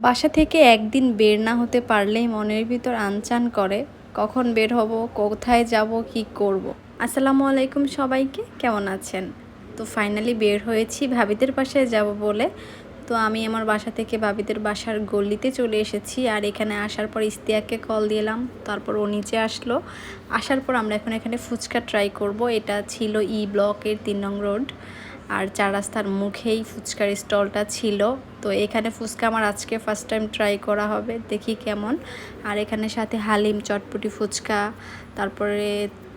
বাসা থেকে একদিন বের না হতে পারলেই মনের ভিতর আনচান করে কখন বের হব, কোথায় যাব, কি করব। আসসালামু আলাইকুম সবাইকে, কেমন আছেন? তো ফাইনালি বের হয়েছি ভাবিদের বাসায় যাব বলে। তো আমি আমার বাসা থেকে ভাবিদের বাসার গলিতে চলে এসেছি। আর এখানে আসার পর ইস্তিয়াককে কল দিলাম, তারপর ও নিচে আসলো। আসার পর আমরা এখন এখানে ফুচকা ট্রাই করব। এটা ছিল ই ব্লকের 3 নং রোড, আর 4 রাস্তার মুখেই ফুচকার স্টলটা ছিল। তো এখানে ফুচকা আমার আজকে ফার্স্ট টাইম ট্রাই করা হবে, দেখি কেমন। আর এখানে সাথে হালিম, চটপটি, ফুচকা, তারপরে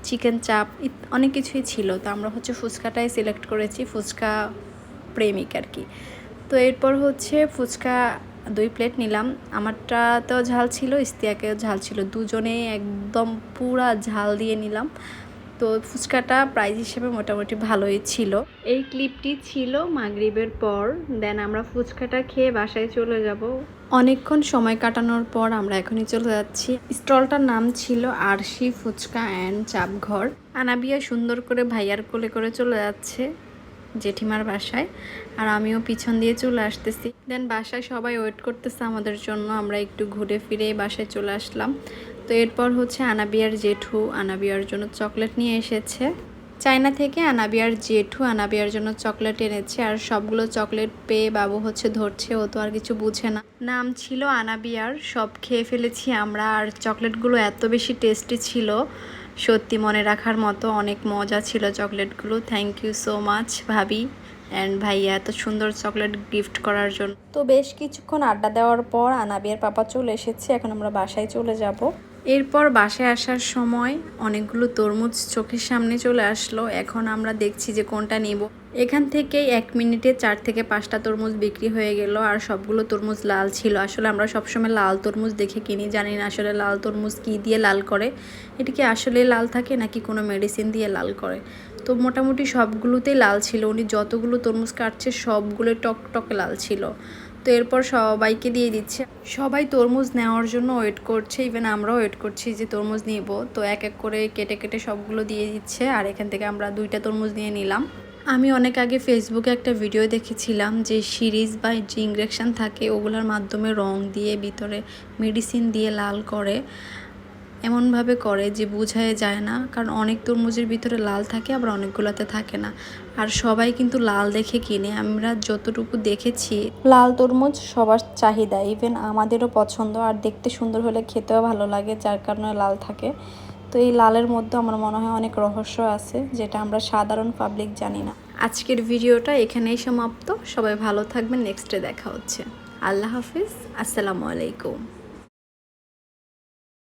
চিকেন চাপ, অনেক কিছুই ছিল। তো আমরা ফুচকাটাই সিলেক্ট করেছি, ফুচকা প্রেমিক আর কি। তো এরপর ফুচকা 2 প্লেট নিলাম। আমারটা তো ঝাল ছিল, ইস্তিয়াকেও ঝাল ছিল, দুজনেই একদম পুরা ঝাল দিয়ে নিলাম। তো ফুচকাটা প্রাইস হিসেবে মোটামুটি ভালোই ছিল। এই ক্লিপটি ছিল মাগরিবের পর। দেন আমরা ফুচকাটা খেয়ে বাসায় চলে যাব। অনেকক্ষণ সময় কাটানোর পর আমরা এখনই চলে যাচ্ছি। স্টলটার নাম ছিল আরশি ফুচকা অ্যান্ড চাপঘর। আনাবিয়া সুন্দর করে ভাইয়ার কোলে করে চলে যাচ্ছে জেঠিমার বাসায়, আর আমিও পিছন দিয়ে চলে আসতেছি। দেন বাসায় সবাই ওয়েট করতেছে আমাদের জন্য। আমরা একটু ঘুরে ফিরে বাসায় চলে আসলাম। তো এরপর আনাবিয়ার জেঠু আনাবিয়ার জন্য চকলেট নিয়ে এসেছে। চায়না থেকে আনাবিয়ার জেঠু আনাবিয়ার জন্য চকলেট এনেছে। আর সবগুলো চকলেট পেয়ে বাবু ধরছে, ও তো আর কিছু বুঝে না। নাম ছিল আনাবিয়ার, সব খেয়ে ফেলেছি আমরা। আর চকলেটগুলো এত বেশি টেস্টি ছিল, সত্যি মনে রাখার মতো। অনেক মজা ছিল চকলেটগুলো। থ্যাংক ইউ সো মাচ ভাবি অ্যান্ড ভাইয়া এত সুন্দর চকলেট গিফট করার জন্য। তো বেশ কিছুক্ষণ আড্ডা দেওয়ার পর আনাবিয়ার পাপা চলে এসেছে। এখন আমরা বাসায় চলে যাব। এরপর বাসায় আসার সময় অনেকগুলো তরমুজ চোখের সামনে চলে আসলো। এখন আমরা দেখছি যে কোনটা নিব। এখান থেকে 1 মিনিটে 4 থেকে 5টা তরমুজ বিক্রি হয়ে গেল। আর সবগুলো তরমুজ লাল ছিল। আসলে আমরা সবসময় লাল তরমুজ দেখে কিনি, জানি না আসলে লাল তরমুজ কী দিয়ে লাল করে। এটা কি আসলে লাল থাকে নাকি কোনো মেডিসিন দিয়ে লাল করে। তো মোটামুটি সবগুলোতেই লাল ছিল। উনি যতগুলো তরমুজ কাটছে সবগুলো টকটকে লাল ছিল। তো এরপর সবাইকে দিয়ে দিচ্ছে। সবাই তরমুজ নেওয়ার জন্য ওয়েট করছে, ইভেন আমরাও ওয়েট করছি যে তরমুজ নিব। তো এক এক করে কেটে কেটে সবগুলো দিয়ে দিচ্ছে। আর এখান থেকে আমরা 2টা তরমুজ নিয়ে নিলাম। আমি অনেক আগে ফেসবুকে একটা ভিডিও দেখেছিলাম যে সিরিজ বা যে ইনজেকশন থাকে ওগুলোর মাধ্যমে রং দিয়ে ভিতরে মেডিসিন দিয়ে লাল করে। এমনভাবে করে যে বোঝাই যায় না, কারণ অনেক তরমুজের ভিতরে লাল থাকে, আবার অনেকগুলোতে থাকে না। আর সবাই কিন্তু লাল দেখে কিনে। আমরা যতটুকু দেখেছি লাল তরমুজ সবার চাহিদা, ইভেন আমাদেরও পছন্দ। আর দেখতে সুন্দর হলে খেতেও ভালো লাগে, যার কারণে লাল থাকে। তো এই লালের মধ্যে আমার মনে হয় অনেক রহস্য আছে, যেটা আমরা সাধারণ পাবলিক জানি না। আজকের ভিডিওটা এখানেই সমাপ্ত। সবাই ভালো থাকবেন, নেক্সটে দেখা হচ্ছে। আল্লাহ হাফিজ, আসসালামু আলাইকুম।